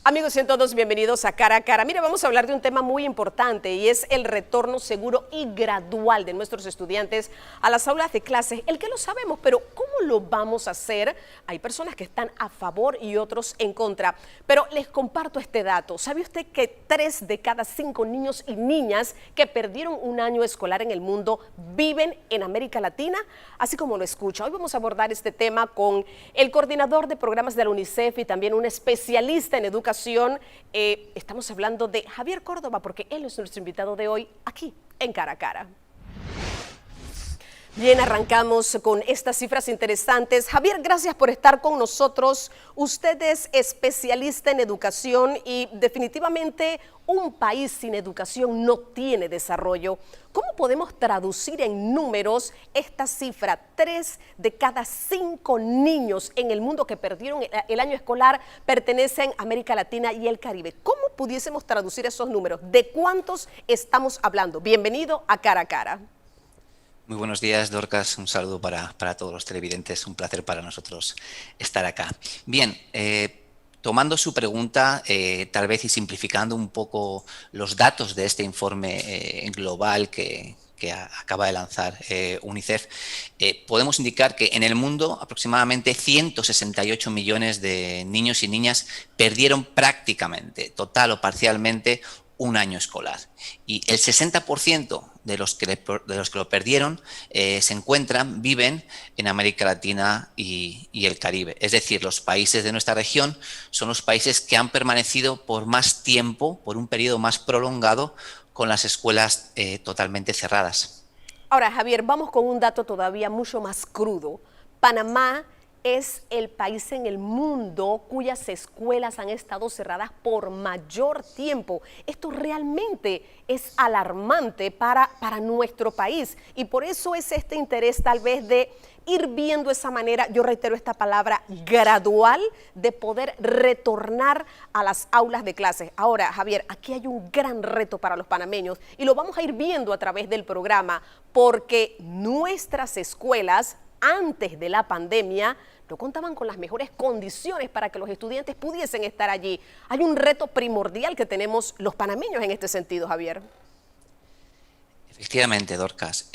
Amigos, sean todos bienvenidos a Cara a Cara. Mira, vamos a hablar de un tema muy importante y es el retorno seguro y gradual de nuestros estudiantes a las aulas de clases. El que lo sabemos, pero ¿cómo lo vamos a hacer? Hay personas que están a favor y otros en contra. Pero les comparto este dato. ¿Sabe usted que 3 de cada 5 niños y niñas que perdieron un año escolar en el mundo viven en América Latina? Así como lo escucha. Hoy vamos a abordar este tema con el coordinador de programas de la UNICEF y también un especialista en educación. Estamos hablando de Javier Córdoba porque él es nuestro invitado de hoy aquí en Cara a Cara. Bien, arrancamos con estas cifras interesantes. Javier, gracias por estar con nosotros. Usted es especialista en educación y definitivamente un país sin educación no tiene desarrollo. ¿Cómo podemos traducir en números esta cifra? 3 de cada 5 niños en el mundo que perdieron el año escolar pertenecen a América Latina y el Caribe. ¿Cómo pudiésemos traducir esos números? ¿De cuántos estamos hablando? Bienvenido a Cara a Cara. Muy buenos días, Dorcas. Un saludo para todos los televidentes. Un placer para nosotros estar acá. Bien, tomando su pregunta, tal vez y simplificando un poco los datos de este informe global que acaba de lanzar UNICEF, podemos indicar que en el mundo aproximadamente 168 millones de niños y niñas perdieron prácticamente, total o parcialmente, un año escolar. Y el 60% de los que lo perdieron viven en América Latina y el Caribe. Es decir, los países de nuestra región son los países que han permanecido por más tiempo, por un periodo más prolongado, con las escuelas totalmente cerradas. Ahora, Javier, vamos con un dato todavía mucho más crudo. Panamá es el país en el mundo cuyas escuelas han estado cerradas por mayor tiempo. Esto realmente es alarmante para nuestro país y por eso es este interés tal vez de ir viendo esa manera, yo reitero esta palabra, gradual, de poder retornar a las aulas de clases. Ahora, Javier, aquí hay un gran reto para los panameños y lo vamos a ir viendo a través del programa porque nuestras escuelas antes de la pandemia no contaban con las mejores condiciones para que los estudiantes pudiesen estar allí. Hay un reto primordial que tenemos los panameños en este sentido, Javier. Efectivamente, Dorcas.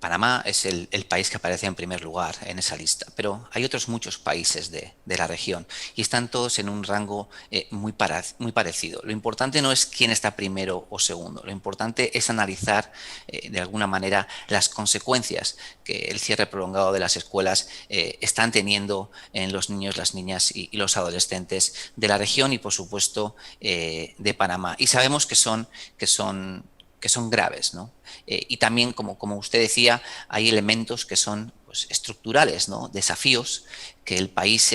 Panamá es el país que aparece en primer lugar en esa lista, pero hay otros muchos países de la región y están todos en un rango muy parecido. Lo importante no es quién está primero o segundo, lo importante es analizar de alguna manera las consecuencias que el cierre prolongado de las escuelas están teniendo en los niños, las niñas y los adolescentes de la región y por supuesto de Panamá. Y sabemos que son graves, ¿no? Y también, como usted decía, hay elementos que son pues, estructurales, ¿no? Desafíos que el país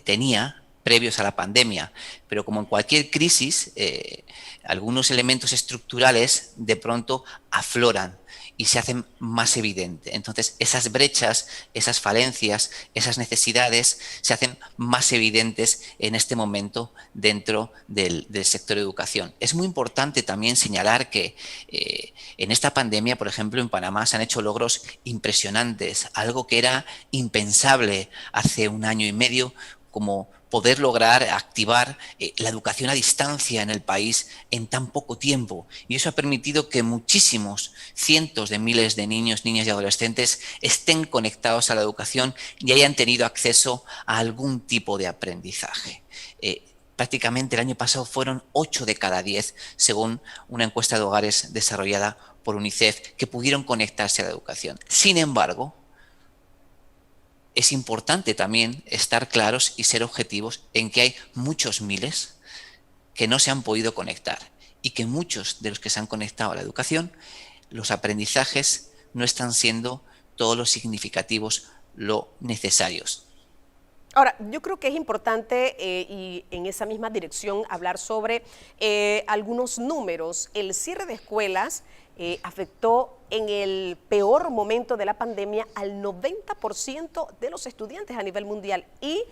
tenía previos a la pandemia, pero como en cualquier crisis, algunos elementos estructurales de pronto afloran y se hacen más evidentes. Entonces, esas brechas, esas falencias, esas necesidades se hacen más evidentes en este momento dentro del sector de educación. Es muy importante también señalar que en esta pandemia, por ejemplo, en Panamá se han hecho logros impresionantes, algo que era impensable hace un año y medio, como poder lograr activar la educación a distancia en el país en tan poco tiempo. Y eso ha permitido que muchísimos, cientos de miles de niños, niñas y adolescentes estén conectados a la educación y hayan tenido acceso a algún tipo de aprendizaje. Prácticamente el año pasado fueron 8 de cada 10, según una encuesta de hogares desarrollada por UNICEF, que pudieron conectarse a la educación. Sin embargo, es importante también estar claros y ser objetivos en que hay muchos miles que no se han podido conectar y que muchos de los que se han conectado a la educación, los aprendizajes no están siendo todos los significativos, lo necesarios. Ahora, yo creo que es importante y en esa misma dirección hablar sobre algunos números. El cierre de escuelas afectó en el peor momento de la pandemia al 90% de los estudiantes a nivel mundial y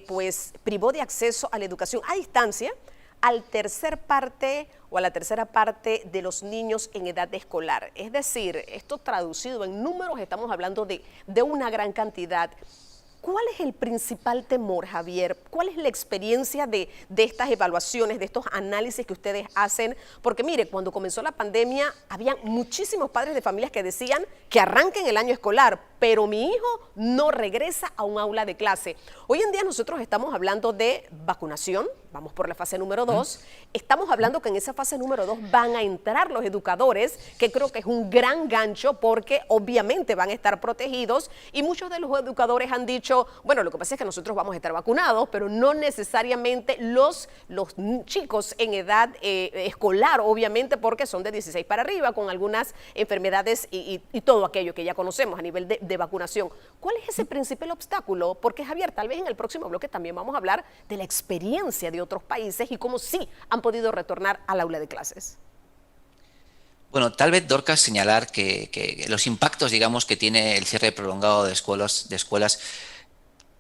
pues privó de acceso a la educación a distancia a la tercera parte de los niños en edad escolar. Es decir, esto traducido en números, estamos hablando de una gran cantidad. ¿Cuál es el principal temor, Javier? ¿Cuál es la experiencia de estas evaluaciones, de estos análisis que ustedes hacen? Porque mire, cuando comenzó la pandemia, había muchísimos padres de familias que decían que arranquen el año escolar, pero mi hijo no regresa a un aula de clase. Hoy en día nosotros estamos hablando de vacunación, vamos por la fase número 2, estamos hablando que en esa fase número 2 van a entrar los educadores, que creo que es un gran gancho porque obviamente van a estar protegidos y muchos de los educadores han dicho, bueno, lo que pasa es que nosotros vamos a estar vacunados, pero no necesariamente los chicos en edad escolar, obviamente porque son de 16 para arriba, con algunas enfermedades y todo aquello que ya conocemos a nivel de vacunación. ¿Cuál es ese principal obstáculo? Porque Javier, tal vez en el próximo bloque también vamos a hablar de la experiencia de otros países y cómo sí han podido retornar al aula de clases. Bueno, tal vez, Dorcas, señalar que los impactos, digamos, que tiene el cierre prolongado de escuelas,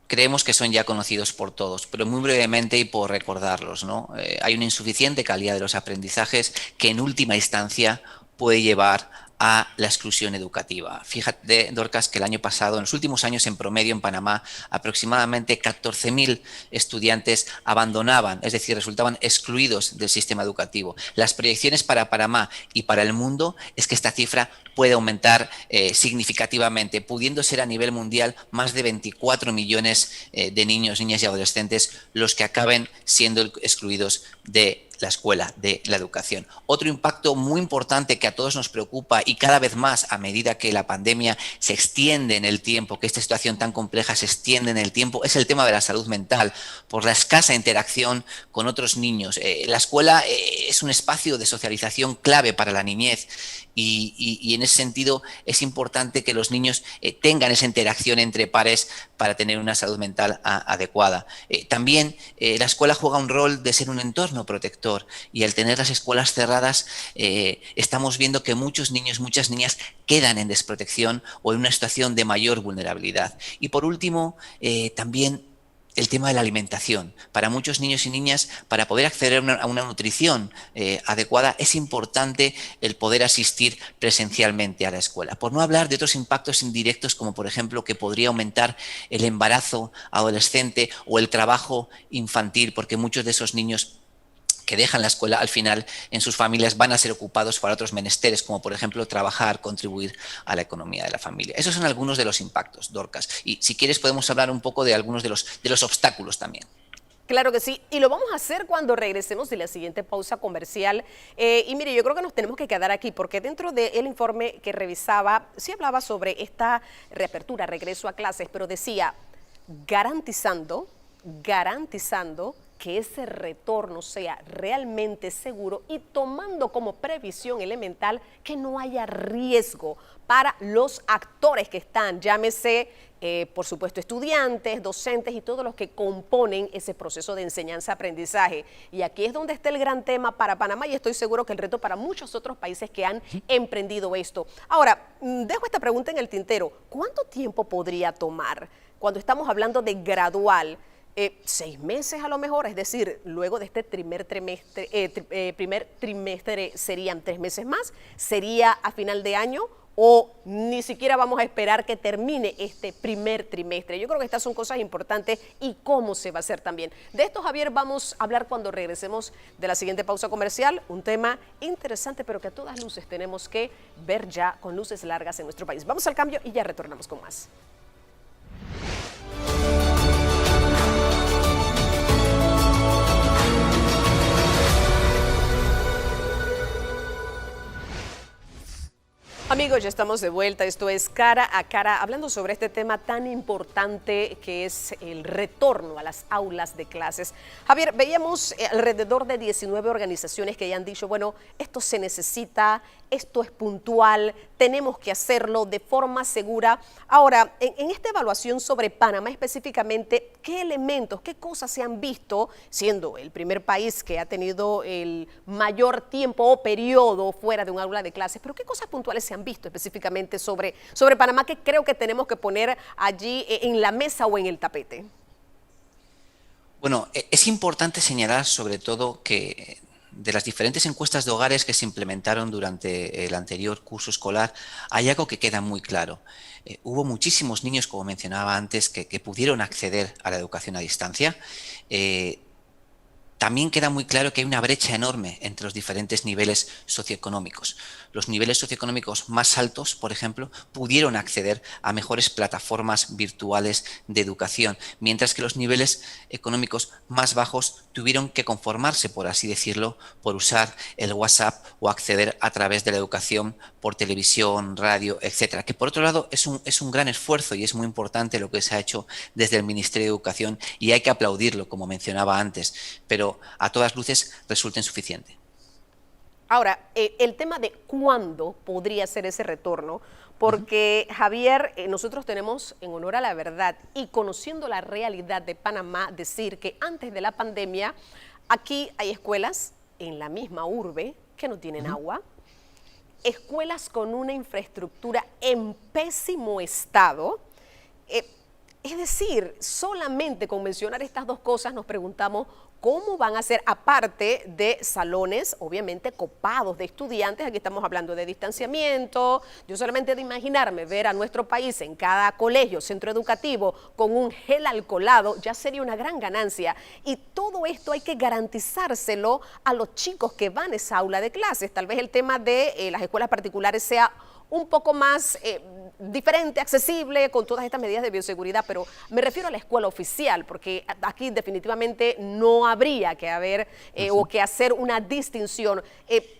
creemos que son ya conocidos por todos, pero muy brevemente y por recordarlos, ¿no? Hay una insuficiente calidad de los aprendizajes que en última instancia puede llevar a la exclusión educativa. Fíjate, Dorcas, que el año pasado, en los últimos años en promedio en Panamá, aproximadamente 14.000 estudiantes abandonaban, es decir, resultaban excluidos del sistema educativo. Las proyecciones para Panamá y para el mundo es que esta cifra puede aumentar significativamente, pudiendo ser a nivel mundial más de 24 millones de niños, niñas y adolescentes los que acaben siendo excluidos de la escuela, de la educación. Otro impacto muy importante que a todos nos preocupa y cada vez más a medida que la pandemia se extiende en el tiempo, que esta situación tan compleja se extiende en el tiempo, es el tema de la salud mental, por la escasa interacción con otros niños. La escuela es un espacio de socialización clave para la niñez y en ese sentido es importante que los niños tengan esa interacción entre pares para tener una salud mental adecuada. También la escuela juega un rol de ser un entorno protector y al tener las escuelas cerradas estamos viendo que muchos niños, muchas niñas quedan en desprotección o en una situación de mayor vulnerabilidad. Y por último, también el tema de la alimentación. Para muchos niños y niñas, para poder acceder a una nutrición adecuada, es importante el poder asistir presencialmente a la escuela. Por no hablar de otros impactos indirectos, como por ejemplo que podría aumentar el embarazo adolescente o el trabajo infantil, porque muchos de esos niños que dejan la escuela, al final en sus familias van a ser ocupados para otros menesteres, como por ejemplo trabajar, contribuir a la economía de la familia. Esos son algunos de los impactos, Dorcas. Y si quieres podemos hablar un poco de algunos de los obstáculos también. Claro que sí, y lo vamos a hacer cuando regresemos de la siguiente pausa comercial. Y mire, yo creo que nos tenemos que quedar aquí, porque dentro del informe que revisaba, sí hablaba sobre esta reapertura, regreso a clases, pero decía, garantizando que ese retorno sea realmente seguro y tomando como previsión elemental que no haya riesgo para los actores que están, llámese, por supuesto, estudiantes, docentes y todos los que componen ese proceso de enseñanza-aprendizaje. Y aquí es donde está el gran tema para Panamá y estoy seguro que el reto para muchos otros países que han emprendido esto. Ahora, dejo esta pregunta en el tintero. ¿Cuánto tiempo podría tomar cuando estamos hablando de gradual? 6 meses a lo mejor, es decir, luego de este primer trimestre serían 3 meses más, sería a final de año o ni siquiera vamos a esperar que termine este primer trimestre. Yo creo que estas son cosas importantes y cómo se va a hacer también. De esto, Javier, vamos a hablar cuando regresemos de la siguiente pausa comercial, un tema interesante pero que a todas luces tenemos que ver ya con luces largas en nuestro país. Vamos al cambio y ya retornamos con más. Amigos, ya estamos de vuelta. Esto es Cara a Cara, hablando sobre este tema tan importante que es el retorno a las aulas de clases. Javier, veíamos alrededor de 19 organizaciones que ya han dicho, bueno, esto se necesita, esto es puntual, tenemos que hacerlo de forma segura. Ahora, en esta evaluación sobre Panamá específicamente, ¿qué elementos, qué cosas se han visto, siendo el primer país que ha tenido el mayor tiempo o periodo fuera de un aula de clases, pero qué cosas puntuales se han visto específicamente sobre Panamá que creo que tenemos que poner allí en la mesa o en el tapete? Bueno, es importante señalar sobre todo que de las diferentes encuestas de hogares que se implementaron durante el anterior curso escolar, hay algo que queda muy claro. Hubo muchísimos niños, como mencionaba antes, que pudieron acceder a la educación a distancia. También queda muy claro que hay una brecha enorme entre los diferentes niveles socioeconómicos. Los niveles socioeconómicos más altos, por ejemplo, pudieron acceder a mejores plataformas virtuales de educación, mientras que los niveles económicos más bajos tuvieron que conformarse, por así decirlo, por usar el WhatsApp o acceder a través de la educación por televisión, radio, etcétera. Que por otro lado es un gran esfuerzo y es muy importante lo que se ha hecho desde el Ministerio de Educación y hay que aplaudirlo, como mencionaba antes, pero a todas luces resulta insuficiente. Ahora, el tema de cuándo podría ser ese retorno, porque Javier, nosotros tenemos, en honor a la verdad y conociendo la realidad de Panamá, decir que antes de la pandemia, aquí hay escuelas en la misma urbe que no tienen agua, escuelas con una infraestructura en pésimo estado. Es decir, solamente con mencionar estas dos cosas nos preguntamos cómo van a ser, aparte de salones, obviamente copados de estudiantes. Aquí estamos hablando de distanciamiento. Yo solamente de imaginarme ver a nuestro país en cada colegio, centro educativo, con un gel alcoholado, ya sería una gran ganancia. Y todo esto hay que garantizárselo a los chicos que van a esa aula de clases. Tal vez el tema de las escuelas particulares sea un poco más diferente, accesible, con todas estas medidas de bioseguridad, pero me refiero a la escuela oficial, porque aquí definitivamente no habría que haber o que hacer una distinción.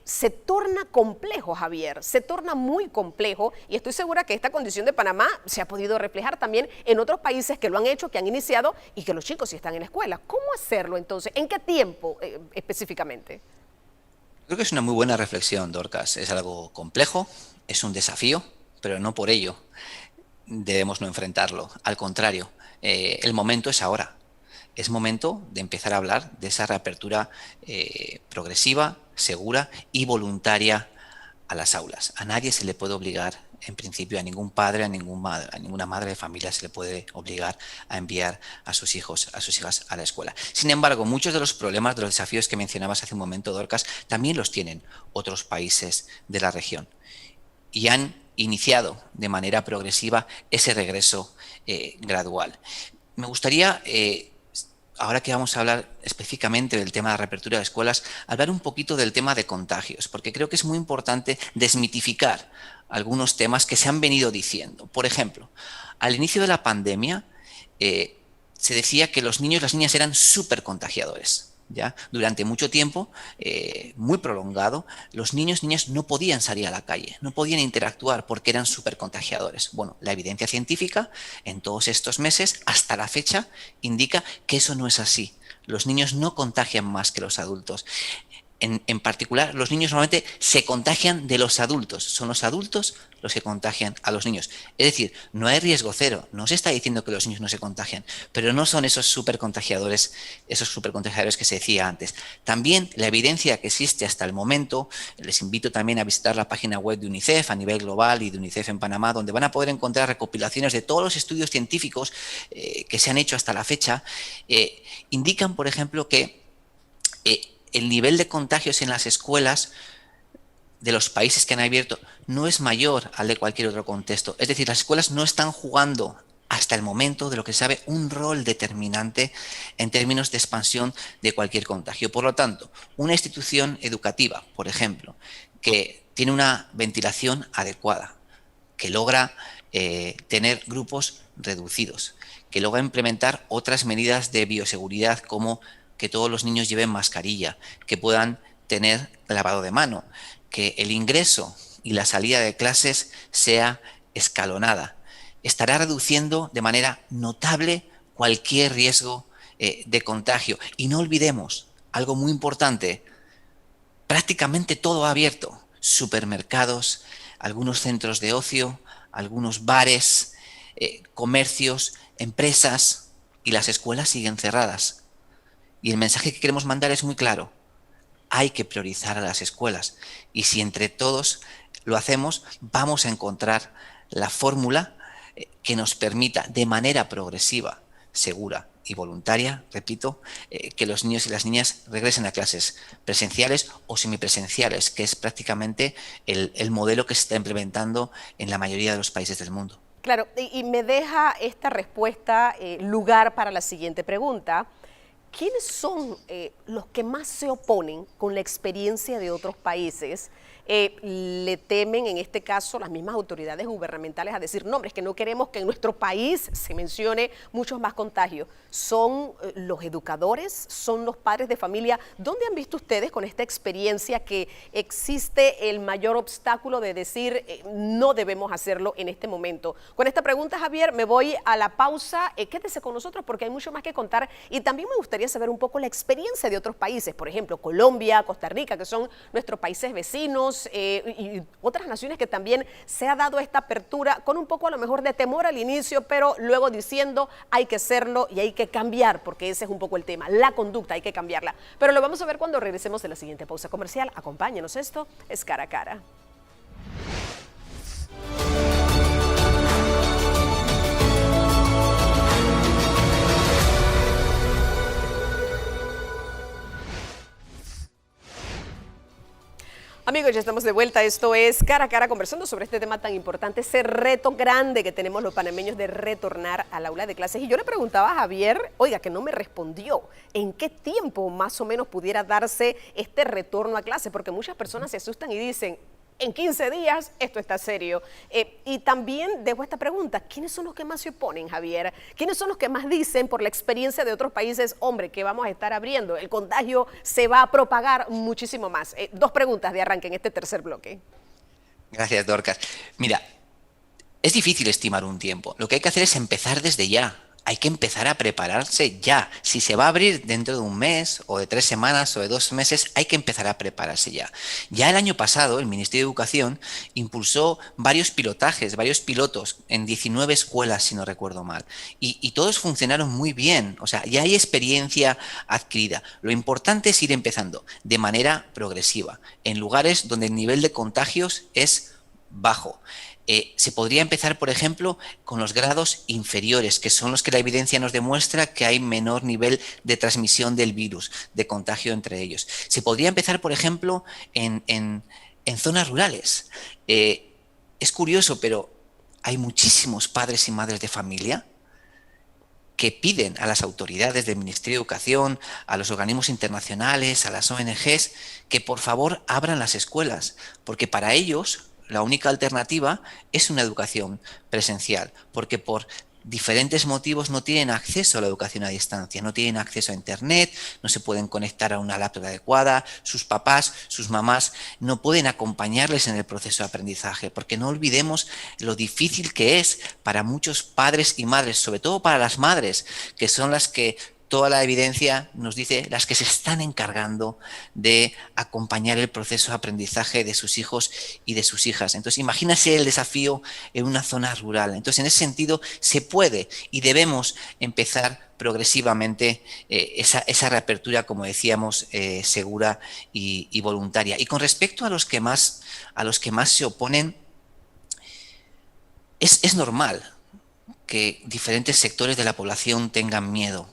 Se torna complejo, Javier, se torna muy complejo, y estoy segura que esta condición de Panamá se ha podido reflejar también en otros países que lo han hecho, que han iniciado, y que los chicos sí están en la escuela. ¿Cómo hacerlo entonces? ¿En qué tiempo específicamente? Creo que es una muy buena reflexión, Dorcas. Es algo complejo, es un desafío, pero no por ello debemos no enfrentarlo. Al contrario, el momento es ahora. Es momento de empezar a hablar de esa reapertura progresiva, segura y voluntaria a las aulas. A nadie se le puede obligar, en principio, a ningún padre, a ninguna madre de familia se le puede obligar a enviar a sus hijos, a sus hijas a la escuela. Sin embargo, muchos de los problemas, de los desafíos que mencionabas hace un momento, Dorcas, también los tienen otros países de la región y han iniciado de manera progresiva ese regreso gradual. Me gustaría, ahora que vamos a hablar específicamente del tema de la reapertura de escuelas, hablar un poquito del tema de contagios, porque creo que es muy importante desmitificar algunos temas que se han venido diciendo. Por ejemplo, al inicio de la pandemia se decía que los niños y las niñas eran súper contagiadores. ¿Ya? Durante mucho tiempo, muy prolongado, los niños y niñas no podían salir a la calle, no podían interactuar porque eran súper contagiadores. Bueno, la evidencia científica en todos estos meses, hasta la fecha, indica que eso no es así. Los niños no contagian más que los adultos. En particular, los niños normalmente se contagian de los adultos. Son los adultos los que contagian a los niños. Es decir, no hay riesgo cero. No se está diciendo que los niños no se contagian, pero no son esos supercontagiadores que se decía antes. También la evidencia que existe hasta el momento, les invito también a visitar la página web de UNICEF a nivel global y de UNICEF en Panamá, donde van a poder encontrar recopilaciones de todos los estudios científicos que se han hecho hasta la fecha. Indican, por ejemplo, que el nivel de contagios en las escuelas de los países que han abierto no es mayor al de cualquier otro contexto. Es decir, las escuelas no están jugando hasta el momento, de lo que se sabe, un rol determinante en términos de expansión de cualquier contagio. Por lo tanto, una institución educativa, por ejemplo, que tiene una ventilación adecuada, que logra tener grupos reducidos, que logra implementar otras medidas de bioseguridad como que todos los niños lleven mascarilla, que puedan tener lavado de mano, que el ingreso y la salida de clases sea escalonada. Estará reduciendo de manera notable cualquier riesgo de contagio. Y no olvidemos algo muy importante, prácticamente todo ha abierto. Supermercados, algunos centros de ocio, algunos bares, comercios, empresas, y las escuelas siguen cerradas. Y el mensaje que queremos mandar es muy claro. Hay que priorizar a las escuelas. Y si entre todos lo hacemos, vamos a encontrar la fórmula que nos permita de manera progresiva, segura y voluntaria, repito, que los niños y las niñas regresen a clases presenciales o semipresenciales, que es prácticamente el modelo que se está implementando en la mayoría de los países del mundo. Claro, y me deja esta respuesta lugar para la siguiente pregunta. ¿Quiénes son los que más se oponen con la experiencia de otros países? Le temen, en este caso, las mismas autoridades gubernamentales a decir, no, hombre, es que no queremos que en nuestro país se mencione muchos más contagios. ¿Son los educadores? ¿Son los padres de familia? ¿Dónde han visto ustedes con esta experiencia que existe el mayor obstáculo de decir no debemos hacerlo en este momento? Con esta pregunta, Javier, me voy a la pausa. Quédese con nosotros porque hay mucho más que contar y también me gustaría saber un poco la experiencia de otros países, por ejemplo, Colombia, Costa Rica, que son nuestros países vecinos, y otras naciones que también se ha dado esta apertura con un poco a lo mejor de temor al inicio, pero luego diciendo hay que hacerlo y hay que cambiar, porque ese es un poco el tema, la conducta hay que cambiarla. Pero lo vamos a ver cuando regresemos de la siguiente pausa comercial. Acompáñenos, esto es Cara a Cara. Amigos, ya estamos de vuelta. Esto es Cara a Cara, conversando sobre este tema tan importante, ese reto grande que tenemos los panameños de retornar al aula de clases. Y yo le preguntaba a Javier, oiga, que no me respondió, ¿en qué tiempo más o menos pudiera darse este retorno a clase? Porque muchas personas se asustan y dicen, en 15 días esto está serio. Y también dejo esta pregunta, ¿quiénes son los que más se oponen, Javier? ¿Quiénes son los que más dicen por la experiencia de otros países, hombre, que vamos a estar abriendo? El contagio se va a propagar muchísimo más. Dos preguntas de arranque en este tercer bloque. Gracias, Dorcas. Mira, es difícil estimar un tiempo. Lo que hay que hacer es empezar desde ya. Hay que empezar a prepararse ya. Si se va a abrir dentro de un mes, o de 3 semanas, o de 2 meses, hay que empezar a prepararse ya. Ya el año pasado, el Ministerio de Educación impulsó varios pilotajes, varios pilotos en 19 escuelas, si no recuerdo mal. Y todos funcionaron muy bien. O sea, ya hay experiencia adquirida. Lo importante es ir empezando de manera progresiva, en lugares donde el nivel de contagios es bajo. Se podría empezar, por ejemplo, con los grados inferiores, que son los que la evidencia nos demuestra que hay menor nivel de transmisión del virus, de contagio entre ellos. Se podría empezar, por ejemplo, en zonas rurales. Es curioso, pero hay muchísimos padres y madres de familia que piden a las autoridades del Ministerio de Educación, a los organismos internacionales, a las ONGs, que por favor abran las escuelas, porque para ellos la única alternativa es una educación presencial, porque por diferentes motivos no tienen acceso a la educación a distancia, no tienen acceso a internet, no se pueden conectar a una laptop adecuada, sus papás, sus mamás no pueden acompañarles en el proceso de aprendizaje, porque no olvidemos lo difícil que es para muchos padres y madres, sobre todo para las madres, que son las que toda la evidencia nos dice las que se están encargando de acompañar el proceso de aprendizaje de sus hijos y de sus hijas. Entonces, imagínase el desafío en una zona rural. Entonces, en ese sentido, se puede y debemos empezar progresivamente esa reapertura, como decíamos, segura y voluntaria. Y con respecto a los que más se oponen, es normal que diferentes sectores de la población tengan miedo.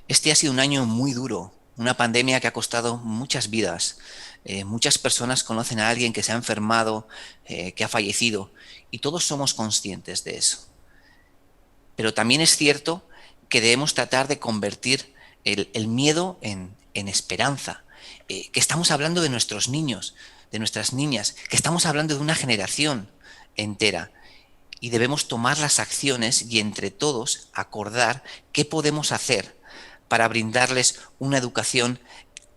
Este ha sido un año muy duro, una pandemia que ha costado muchas vidas. Muchas personas conocen a alguien que se ha enfermado, que ha fallecido, y todos somos conscientes de eso. Pero también es cierto que debemos tratar de convertir el miedo en esperanza, que estamos hablando de nuestros niños, de nuestras niñas, que estamos hablando de una generación entera. Y debemos tomar las acciones y entre todos acordar qué podemos hacer para brindarles una educación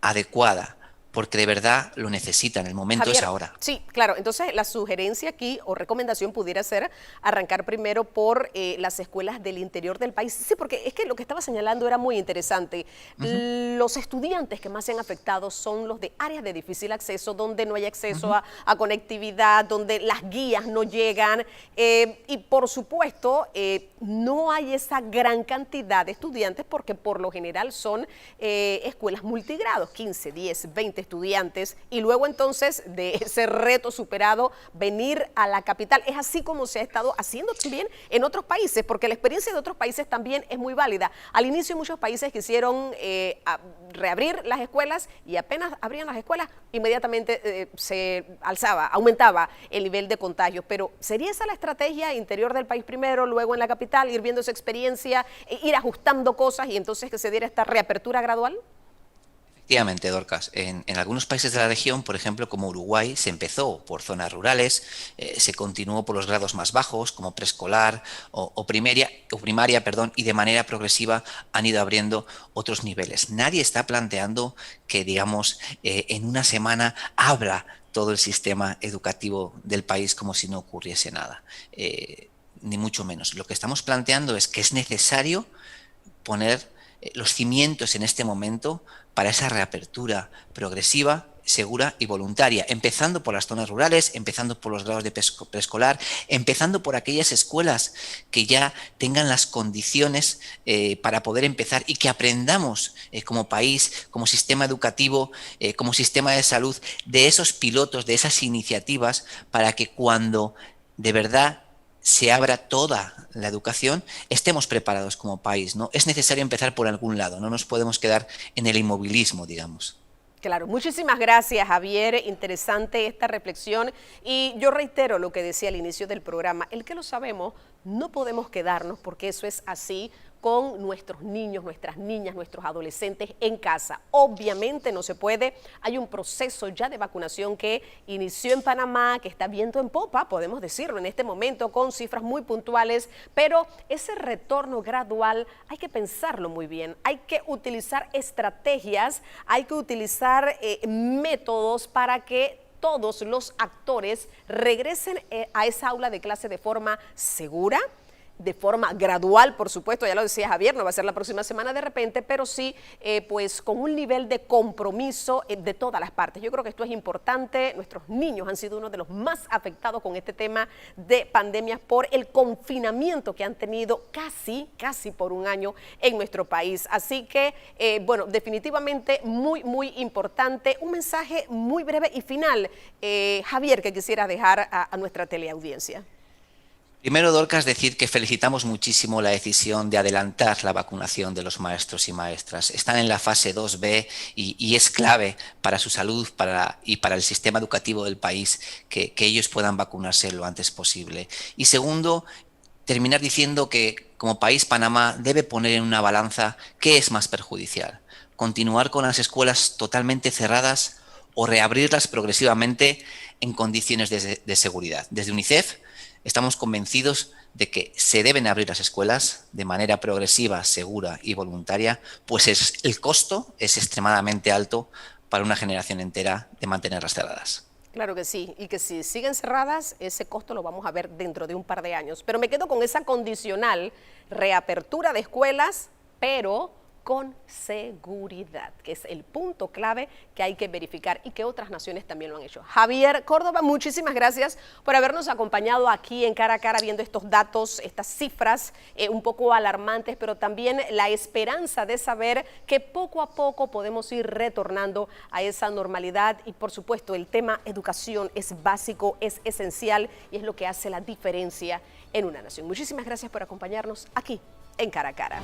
adecuada, porque de verdad lo necesitan, el momento Javier, es ahora. Sí, claro, entonces la sugerencia aquí o recomendación pudiera ser arrancar primero por las escuelas del interior del país. Sí, porque es que lo que estaba señalando era muy interesante. Los estudiantes que más se han afectado son los de áreas de difícil acceso, donde no hay acceso a conectividad, donde las guías no llegan y por supuesto no hay esa gran cantidad de estudiantes porque por lo general son escuelas multigrados, 15, 10, 20 estudiantes y luego entonces de ese reto superado venir a la capital. Es así como se ha estado haciendo también en otros países, porque la experiencia de otros países también es muy válida. Al inicio muchos países quisieron reabrir las escuelas y apenas abrían las escuelas, inmediatamente se aumentaba el nivel de contagios. Pero ¿sería esa la estrategia? Interior del país primero, luego en la capital, ir viendo esa experiencia, ir ajustando cosas y entonces que se diera esta reapertura gradual. Efectivamente, Dorcas. En algunos países de la región, por ejemplo, como Uruguay, se empezó por zonas rurales, se continuó por los grados más bajos, como preescolar o primaria, y de manera progresiva han ido abriendo otros niveles. Nadie está planteando que, digamos, en una semana abra todo el sistema educativo del país como si no ocurriese nada, ni mucho menos. Lo que estamos planteando es que es necesario poner los cimientos en este momento para esa reapertura progresiva, segura y voluntaria, empezando por las zonas rurales, empezando por los grados de preescolar, empezando por aquellas escuelas que ya tengan las condiciones para poder empezar y que aprendamos como país, como sistema educativo, como sistema de salud, de esos pilotos, de esas iniciativas, para que cuando de verdad se abra toda la educación, estemos preparados como país, ¿no? Es necesario empezar por algún lado, no nos podemos quedar en el inmovilismo, digamos. Claro, muchísimas gracias, Javier. Interesante esta reflexión. Y yo reitero lo que decía al inicio del programa, el que lo sabemos, no podemos quedarnos, porque eso es así, con nuestros niños, nuestras niñas, nuestros adolescentes en casa. Obviamente no se puede. Hay un proceso ya de vacunación que inició en Panamá, que está viento en popa, podemos decirlo en este momento, con cifras muy puntuales, pero ese retorno gradual hay que pensarlo muy bien. Hay que utilizar estrategias, hay que utilizar métodos para que todos los actores regresen a esa aula de clase de forma segura, de forma gradual, por supuesto, ya lo decía Javier, no va a ser la próxima semana de repente, pero sí pues con un nivel de compromiso de todas las partes. Yo creo que esto es importante. Nuestros niños han sido uno de los más afectados con este tema de pandemias por el confinamiento que han tenido casi por un año en nuestro país. Así que, bueno, definitivamente muy importante. Un mensaje muy breve y final, Javier, que quisiera dejar a nuestra teleaudiencia. Primero, Dorcas, decir que felicitamos muchísimo la decisión de adelantar la vacunación de los maestros y maestras. Están en la fase 2B y es clave para su salud y para el sistema educativo del país que ellos puedan vacunarse lo antes posible. Y segundo, terminar diciendo que como país Panamá debe poner en una balanza qué es más perjudicial: continuar con las escuelas totalmente cerradas o reabrirlas progresivamente en condiciones de seguridad. Desde UNICEF estamos convencidos de que se deben abrir las escuelas de manera progresiva, segura y voluntaria, pues el costo es extremadamente alto para una generación entera de mantenerlas cerradas. Claro que sí, y que si siguen cerradas, ese costo lo vamos a ver dentro de un par de años. Pero me quedo con esa condicional reapertura de escuelas, pero con seguridad, que es el punto clave que hay que verificar y que otras naciones también lo han hecho. Javier Córdoba, muchísimas gracias por habernos acompañado aquí en Cara a Cara viendo estos datos, estas cifras un poco alarmantes, pero también la esperanza de saber que poco a poco podemos ir retornando a esa normalidad. Y por supuesto el tema educación es básico, es esencial y es lo que hace la diferencia en una nación. Muchísimas gracias por acompañarnos aquí en Cara a Cara.